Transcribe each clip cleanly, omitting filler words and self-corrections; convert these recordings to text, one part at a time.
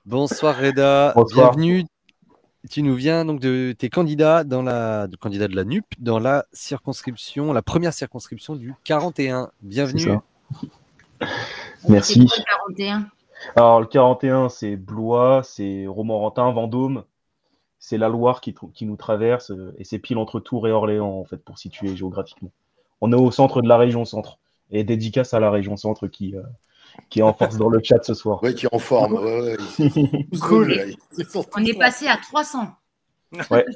Bonsoir Reda, Bonsoir. bienvenue. Tu nous viens donc de tes candidats candidat de la NUP dans la circonscription, la première circonscription du 41. Bienvenue. Merci. C'est quoi le 41? Alors le 41, c'est Blois, c'est Romorantin, Vendôme, c'est la Loire qui nous traverse et c'est pile entre Tours et Orléans en fait pour situer géographiquement. On est au centre de la région centre et dédicace à la région centre qui est en force dans le chat ce soir. Oui, qui est en forme. Ouais, Cool. On est passé à 300. Ouais.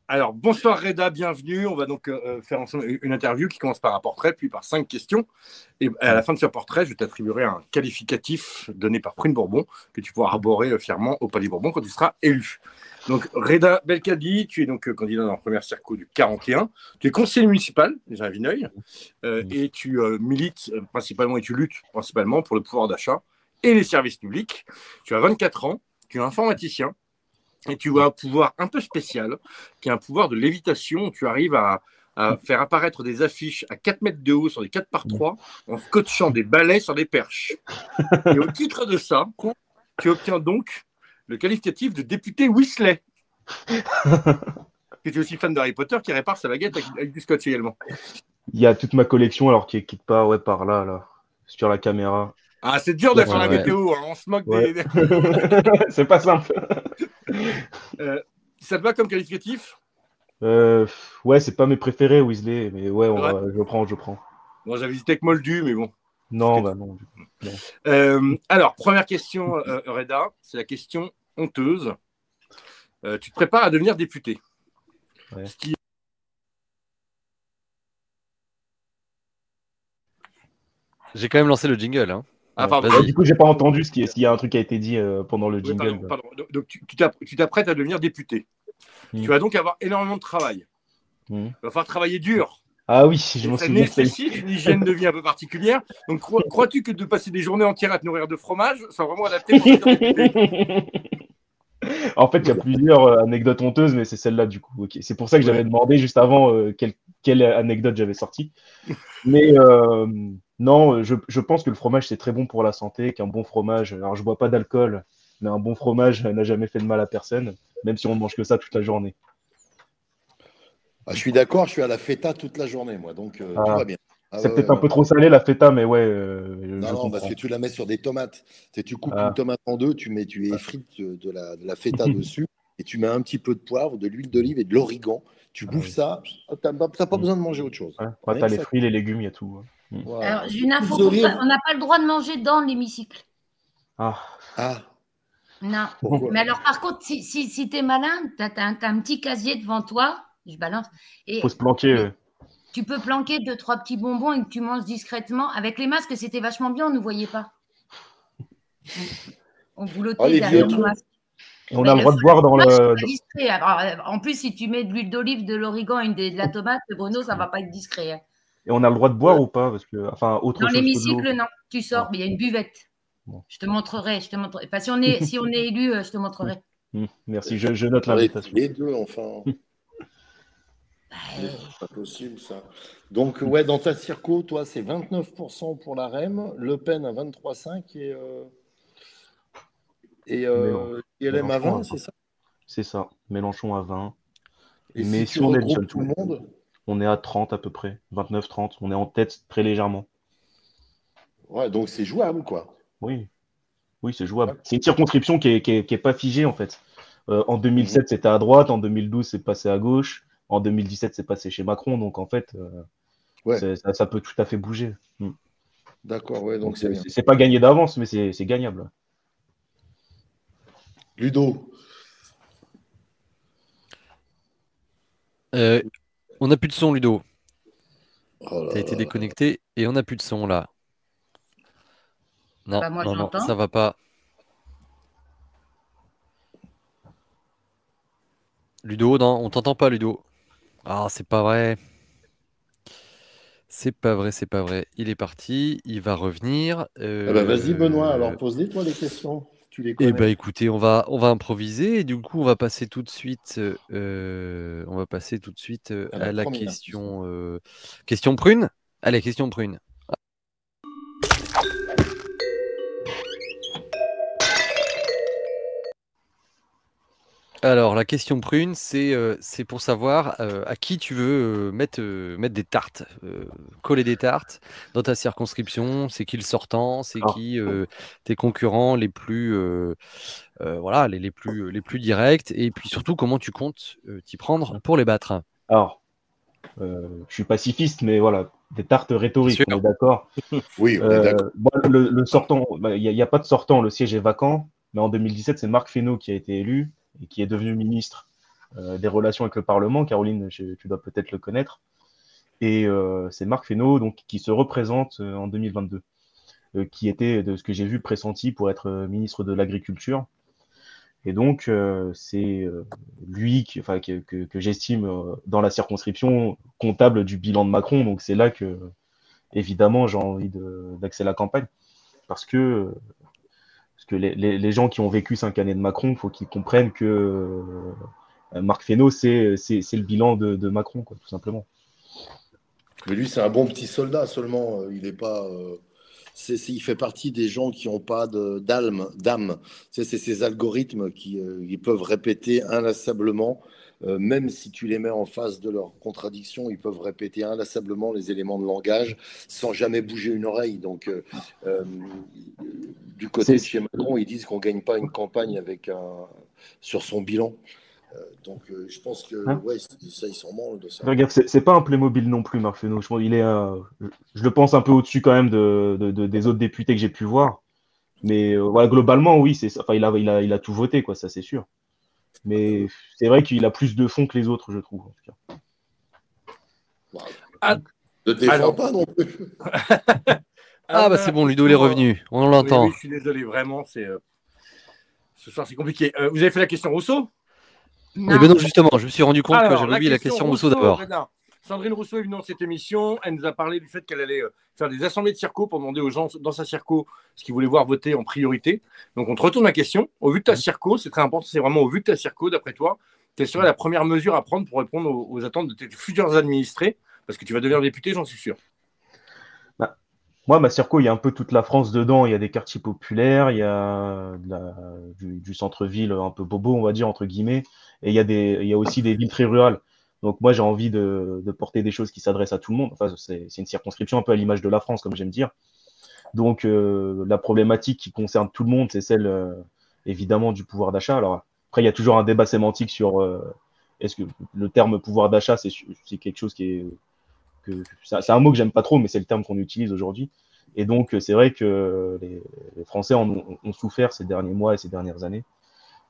Alors, bonsoir Reda, bienvenue. On va donc faire ensemble une interview qui commence par un portrait, puis par 5 questions. Et à la fin de ce portrait, je t'attribuerai un qualificatif donné par Prune Bourbon que tu pourras arborer fièrement au Palais Bourbon quand tu seras élu. Donc, Reda Belkadi, tu es donc candidat dans la première circo du 41. Tu es conseiller municipal, déjà à Vineuil, et tu milites principalement et tu luttes principalement pour le pouvoir d'achat et les services publics. Tu as 24 ans, tu es informaticien. Et tu as un pouvoir un peu spécial, qui est un pouvoir de lévitation. Tu arrives à faire apparaître des affiches à 4 mètres de haut sur des 4x3 en scotchant des balais sur des perches. Et au titre de ça, tu obtiens donc le qualificatif de député Weasley. Tu es aussi fan d'Harry Potter qui répare sa baguette avec du scotch également. Il y a toute ma collection alors qui quitte pas par là, sur la caméra. Ah, c'est dur de faire la météo, hein. On se moque des... C'est pas simple. Ça te va comme qualificatif? Ouais, c'est pas mes préférés, Weasley, mais ouais, je prends. Bon, j'avais hésité avec Moldu, mais bon. Non, bah non. Alors, première question, Reda, c'est la question honteuse. Tu te prépares à devenir député. Ouais. J'ai quand même lancé le jingle. Hein. Ah, pardon. Du coup, j'ai pas entendu s'il y a un truc qui a été dit pendant le jingle. Oui, pardon. Donc, tu t'apprêtes à devenir député. Tu vas donc avoir énormément de travail. Il va falloir travailler dur. Ah oui, je m'en souviens. Ça nécessite une hygiène de vie un peu particulière. Donc, crois-tu que de passer des journées entières à te nourrir de fromage soit vraiment adapté pour devenir député? En fait, il y a plusieurs anecdotes honteuses, mais c'est celle-là du coup. Okay. C'est pour ça que j'avais demandé juste avant quelle anecdote j'avais sortie. Mais non, je pense que le fromage, c'est très bon pour la santé, qu'un bon fromage, alors je bois pas d'alcool, mais un bon fromage n'a jamais fait de mal à personne, même si on mange que ça toute la journée. Ah, je suis d'accord, je suis à la feta toute la journée, moi, donc tout va bien. C'est peut-être un peu trop salé la feta, mais ouais. Non, parce que tu la mets sur des tomates. Tu coupes une tomate en deux, tu effrites de la feta dessus, et tu mets un petit peu de poivre, de l'huile d'olive et de l'origan. Tu bouffes ça, tu n'as pas besoin de manger autre chose. Tu as les fruits, les légumes, il y a tout. Voilà. Alors, j'ai une info pour toi, on n'a pas le droit de manger dans l'hémicycle. Ah. Non. Pourquoi? Mais alors, par contre, si tu es malin, tu as un petit casier devant toi, je balance. Il faut se planquer. Tu peux planquer 2-3 petits bonbons et que tu manges discrètement. Avec les masques, c'était vachement bien, on ne nous voyait pas. On boulottait derrière le masque. On a le droit de boire dans le. Discret. Alors, en plus, si tu mets de l'huile d'olive, de l'origan et de la tomate, Bruno, ça ne va pas être discret. Hein. Et on a le droit de boire ou pas? Parce que, autre dans chose l'hémicycle, non. Tu sors, mais il y a une buvette. Bon. Je te montrerai. Enfin, si on est élu, je te montrerai. Merci, je note l'invitation. Les deux, enfin. C'est pas possible, ça. Donc, ouais, dans ta circo, toi, c'est 29% pour la REM, Le Pen à 23,5 et LM à 20, c'est ça? C'est ça, Mélenchon à 20. Et mais si on regroupe tout le monde, on est à 30 à peu près, 29-30, on est en tête très légèrement. Ouais, donc c'est jouable, quoi. Oui, c'est jouable. Ouais. C'est une circonscription qui est pas figée, en fait. En 2007, c'était à droite, en 2012, c'est passé à gauche. En 2017, c'est passé chez Macron, donc en fait, ça peut tout à fait bouger. D'accord, ouais, donc c'est bien. C'est pas gagné d'avance, mais c'est gagnable. Ludo. On n'a plus de son, Ludo. Oh tu as été déconnecté et on n'a plus de son là. Non, non, ça va pas. Ludo, non, on t'entend pas, Ludo. Ah, c'est pas vrai. C'est pas vrai. Il est parti, il va revenir. Vas-y, Benoît, alors pose-les toi les questions. Tu les connais. Eh ben, écoutez, on va improviser et du coup, on va passer tout de suite, à la question, question prune. Allez, question prune. Alors, la question prune, c'est pour savoir à qui tu veux mettre des tartes, coller des tartes dans ta circonscription. C'est qui le sortant, c'est Alors, qui tes concurrents les plus, voilà, les plus directs, et puis surtout comment tu comptes t'y prendre pour les battre. alors, je suis pacifiste, mais voilà, des tartes Bien rhétoriques, sûr. on est d'accord. Oui, on est d'accord. Moi, le sortant, il n'y a pas de sortant, le siège est vacant, mais en 2017, c'est Marc Fesneau qui a été élu et qui est devenu ministre des Relations avec le Parlement. Caroline, tu dois peut-être le connaître. Et c'est Marc Fesneau donc, qui se représente en 2022, qui était, de ce que j'ai vu, pressenti pour être ministre de l'Agriculture. Et donc, c'est lui que j'estime dans la circonscription comptable du bilan de Macron. Donc, c'est là que, évidemment, j'ai envie d'axer la campagne. Parce que les gens qui ont vécu 5 années de Macron, il faut qu'ils comprennent que Marc Fesneau, c'est le bilan de Macron, quoi, tout simplement. Mais lui, c'est un bon petit soldat seulement. Il est pas. Il fait partie des gens qui n'ont pas d'âme. C'est ces algorithmes qui ils peuvent répéter inlassablement, même si tu les mets en face de leurs contradictions, ils peuvent répéter inlassablement les éléments de langage sans jamais bouger une oreille. Donc, du côté de chez Macron, ils disent qu'on ne gagne pas une campagne sur son bilan. Donc, je pense que ouais, ça, ils s'en branlent de ça. Regarde, c'est pas un Playmobil non plus, Marc Fesneau. Je le pense un peu au-dessus quand même des autres députés que j'ai pu voir. Mais voilà, globalement, oui, c'est ça. Enfin, il a tout voté, quoi, ça c'est sûr. Mais c'est vrai qu'il a plus de fond que les autres, je trouve. En tout cas. Ne te défends pas non plus. Bah c'est bon, Ludo il est revenu, on l'entend. Oui, je suis désolé, vraiment, ce soir c'est compliqué. Vous avez fait la question Rousseau? Eh ben non, justement, je me suis rendu compte que j'avais oublié la question Rousseau d'abord. Sandrine Rousseau est venue dans cette émission. Elle nous a parlé du fait qu'elle allait faire des assemblées de circo pour demander aux gens dans sa circo ce qu'ils voulaient voir voter en priorité. Donc, on te retourne la question. Au vu de ta circo, c'est très important, c'est vraiment au vu de ta circo, d'après toi, quelle serait la première mesure à prendre pour répondre aux attentes de tes futurs administrés? Parce que tu vas devenir député, j'en suis sûr. Moi, ma circo, il y a un peu toute la France dedans. Il y a des quartiers populaires, il y a du centre-ville un peu bobo, on va dire, entre guillemets. Et il y a aussi des villes très rurales. Donc moi, j'ai envie de porter des choses qui s'adressent à tout le monde. Enfin, c'est une circonscription un peu à l'image de la France, comme j'aime dire. Donc la problématique qui concerne tout le monde, c'est celle évidemment du pouvoir d'achat. Alors après, il y a toujours un débat sémantique sur est-ce que le terme pouvoir d'achat, c'est quelque chose qui est c'est un mot que j'aime pas trop, mais c'est le terme qu'on utilise aujourd'hui. Et donc c'est vrai que les Français ont souffert ces derniers mois et ces dernières années.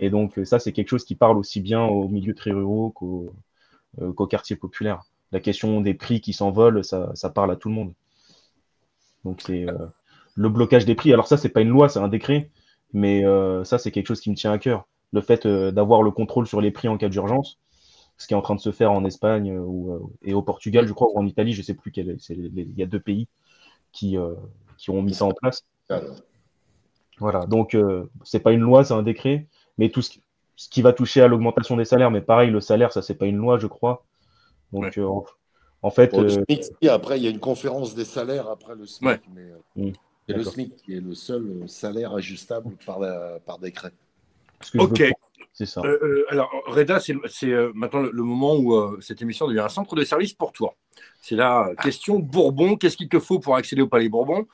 Et donc ça, c'est quelque chose qui parle aussi bien aux milieux très ruraux qu'aux quartiers populaires. La question des prix qui s'envolent, ça parle à tout le monde. Donc c'est le blocage des prix. Alors ça, c'est pas une loi, c'est un décret, mais ça, c'est quelque chose qui me tient à cœur. Le fait d'avoir le contrôle sur les prix en cas d'urgence, ce qui est en train de se faire en Espagne et au Portugal, je crois, ou en Italie, je sais plus il y a 2 pays qui ont mis ça en place. Voilà, donc c'est pas une loi, c'est un décret, mais tout ce qui va toucher à l'augmentation des salaires, mais pareil, le salaire, ça, c'est pas une loi, je crois. Donc en fait. Pour le SMIC, après, il y a une conférence des salaires après le SMIC, mais c'est le SMIC qui est le seul salaire ajustable par décret. Ok. C'est ça. Alors, Reda, c'est maintenant le moment où cette émission devient un centre de service pour toi. C'est la question Bourbon. Qu'est-ce qu'il te faut pour accéder au Palais Bourbon?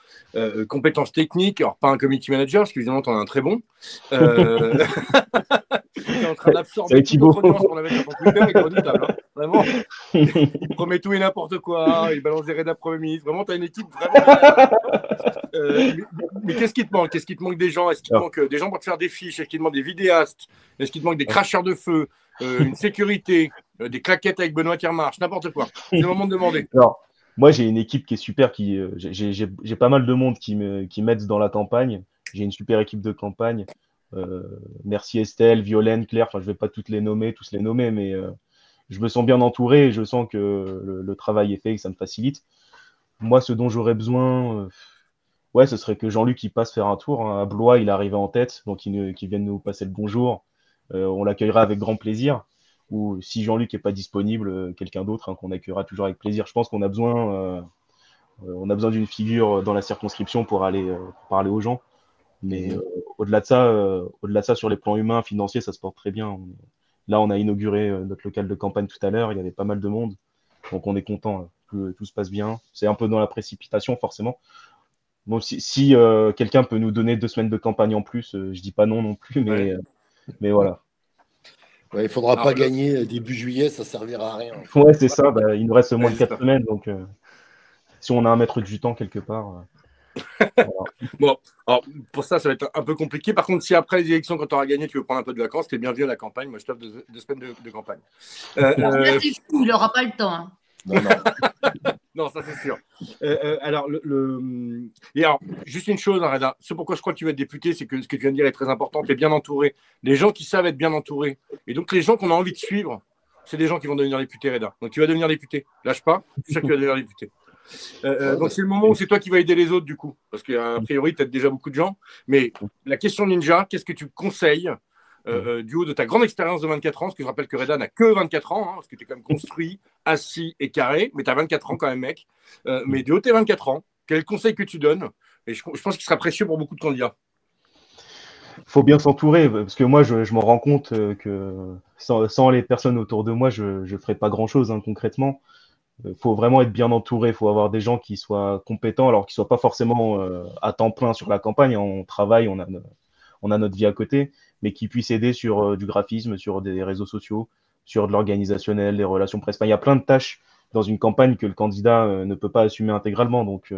Compétences techniques, alors pas un community manager, parce qu'évidemment, tu en as un très bon. Tu es en train d'absorber toute notre audience pour la mettre sur ton Twitter, il est redoutable. Hein, vraiment. Il promet tout et n'importe quoi, il balance des Reda Premier ministre. Vraiment, tu as une équipe vraiment. Mais qu'est-ce qui te manque? Qu'est-ce qui te manque des gens? Est-ce qu'il te manque des gens pour te faire des fiches? Est-ce qu'il te manque des vidéastes? Est-ce qu'il te manque des cracheurs de feu? Une sécurité? Des claquettes avec Benoît Tiermarche? N'importe quoi. C'est le moment de demander. Alors, moi, j'ai une équipe qui est super. J'ai pas mal de monde qui m'aide dans la campagne. J'ai une super équipe de campagne. Merci Estelle, Violaine, Claire. Enfin, je vais pas tous les nommer, mais je me sens bien entouré et je sens que le travail est fait et que ça me facilite. Moi, ce dont j'aurais besoin, ce serait que Jean-Luc il passe faire un tour. Hein. À Blois, il est arrivé en tête, donc il vienne nous passer le bonjour. On l'accueillera avec grand plaisir. Ou si Jean-Luc n'est pas disponible, quelqu'un d'autre qu'on accueillera toujours avec plaisir. Je pense qu'on a besoin d'une figure dans la circonscription pour aller parler aux gens. Mais au-delà de ça, sur les plans humains, financiers, ça se porte très bien. Là, on a inauguré notre local de campagne tout à l'heure. Il y avait pas mal de monde. Donc, on est content que tout se passe bien. C'est un peu dans la précipitation, forcément. Bon, si quelqu'un peut nous donner 2 semaines de campagne en plus, je dis pas non plus, mais voilà. Ouais, il ne faudra pas gagner début juillet, ça ne servira à rien. Ouais, c'est ça. Bah, il nous reste moins de 4 semaines. Donc, si on a un mètre du temps quelque part. Voilà. Bon, alors, pour ça va être un peu compliqué. Par contre, si après les élections, quand tu auras gagné, tu veux prendre un peu de vacances, t'es bienvenu à la campagne. Moi, je t'offre 2 semaines de campagne. Il n'aura pas le temps. Hein. Non. Non, ça c'est sûr. Alors, et alors, juste une chose, hein, Reda, c'est pourquoi je crois que tu vas être député, c'est que ce que tu viens de dire est très important. Tu es bien entouré. Les gens qui savent être bien entourés. Et donc, les gens qu'on a envie de suivre, c'est des gens qui vont devenir députés, Reda. Donc, tu vas devenir député. Lâche pas, je suis sûr que tu vas devenir député. Donc, c'est le moment où c'est toi qui vas aider les autres, du coup. Parce qu'a priori, tu aides déjà beaucoup de gens. Mais la question ninja, qu'est-ce que tu conseilles du haut de ta grande expérience de 24 ans, parce que je rappelle que Reda n'a que 24 ans, hein, parce que tu es quand même construit, assis et carré, mais tu as 24 ans quand même, mec. Mais du haut de tes 24 ans, quel conseil que tu donnes? Et je pense qu'il sera précieux pour beaucoup de candidats. Il faut bien s'entourer, parce que moi, je me rends compte que sans les personnes autour de moi, je ne ferai pas grand-chose, hein, concrètement. Il faut vraiment être bien entouré, il faut avoir des gens qui soient compétents, alors qu'ils ne soient pas forcément à temps plein sur la campagne. On travaille, on a notre vie à côté, mais qui puissent aider sur du graphisme, sur des réseaux sociaux, sur de l'organisationnel, des relations presse. Enfin, il y a plein de tâches dans une campagne que le candidat ne peut pas assumer intégralement. Donc,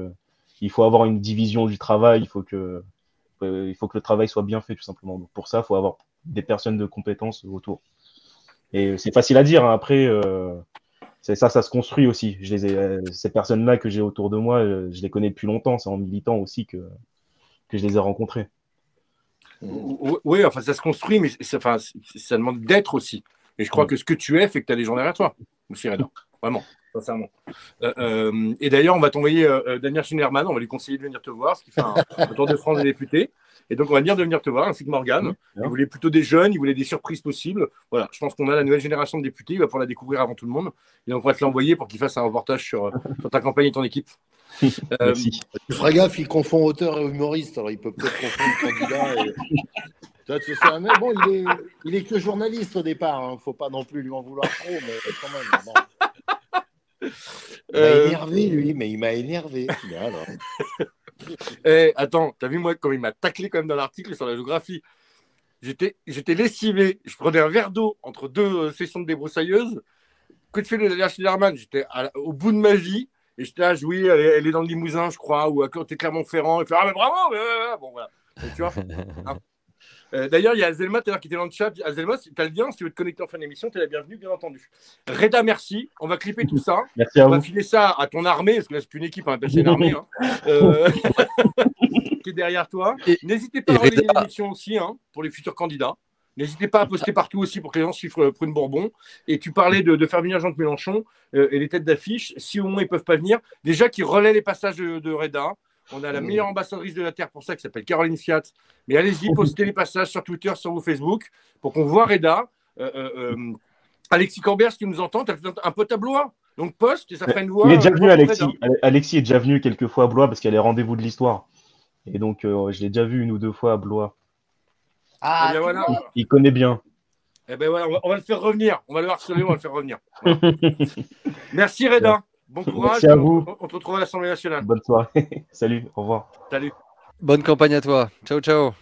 il faut avoir une division du travail, il faut que le travail soit bien fait, tout simplement. Donc, pour ça, il faut avoir des personnes de compétences autour. Et c'est facile à dire, hein. Après, ça se construit aussi. Ces personnes-là que j'ai autour de moi, je les connais depuis longtemps. C'est en militant aussi que je les ai rencontrées. Oui, enfin, ça se construit, mais ça demande d'être aussi. Et je crois que ce que tu es fait que tu as des gens derrière toi, aussi, Reda. Vraiment, sincèrement. Et d'ailleurs, on va t'envoyer Daniel Schinnerman, on va lui conseiller de venir te voir, ce qui fait un tour de France des députés. Et donc, on va dire de venir te voir, ainsi que Morgane. Il voulait plutôt des jeunes, il voulait des surprises possibles. Voilà, je pense qu'on a la nouvelle génération de députés, il va pouvoir la découvrir avant tout le monde. Et donc, on va te l'envoyer pour qu'il fasse un reportage sur ta campagne et ton équipe. Merci. Ferai gaffe, il confond auteur et humoriste, alors il peut peut-être confondre candidat. Et... Bon, il est que journaliste au départ, hein. Faut pas non plus lui en vouloir trop, mais quand même. Bon. Il m'a énervé, lui, mais il m'a énervé. Attends, t'as vu moi comme il m'a taclé quand même dans l'article sur la géographie. J'étais lessivé, je prenais un verre d'eau entre 2 sessions de débroussailleuse. Coup de fil de Daniel Schinnerman, j'étais au bout de ma vie. Et j'étais là, oui, elle est dans le Limousin, je crois, ou à côté de Clermont-Ferrand. Il fait ah, mais bravo! Bon, voilà. Donc, tu vois. D'ailleurs, il y a Azelma qui était dans le chat. Azelma, si tu as le lien, si tu veux te connecter en fin d'émission, tu es la bienvenue, bien entendu. Reda, merci. On va clipper tout ça. Merci à vous. On va filer ça à ton armée, parce que là, c'est plus une équipe, on appelle ça une armée. Hein. Qui est derrière toi. N'hésitez pas à relayer l'émission aussi, hein, pour les futurs candidats. N'hésitez pas à poster partout aussi pour que les gens suivent Prune Bourbon. Et tu parlais de faire venir Jean Mélenchon et les têtes d'affiche. Si au moins ils ne peuvent pas venir, déjà qu'ils relaient les passages de Reda. On a la meilleure ambassadrice de la Terre pour ça qui s'appelle Caroline Fiat. Mais allez-y, postez les passages sur Twitter, sur vos Facebook pour qu'on voit Reda. Alexis Corbert, si tu nous entends, tu as fait un pote à Blois. Donc poste et ça ferait une voix. Il est déjà venu, Alexis. Alexis est déjà venu quelques fois à Blois parce qu'il y a les rendez-vous de l'histoire. Et donc, je l'ai déjà vu 1 ou 2 fois à Blois. Ah, bien, voilà. Il connaît bien. Eh ben voilà, on va le faire revenir. On va le harceler, on va le faire revenir. Voilà. Merci Reda. Bon courage. Merci à vous. On te retrouve à l'Assemblée nationale. Bonne soirée. Salut, au revoir. Salut. Bonne campagne à toi. Ciao, ciao.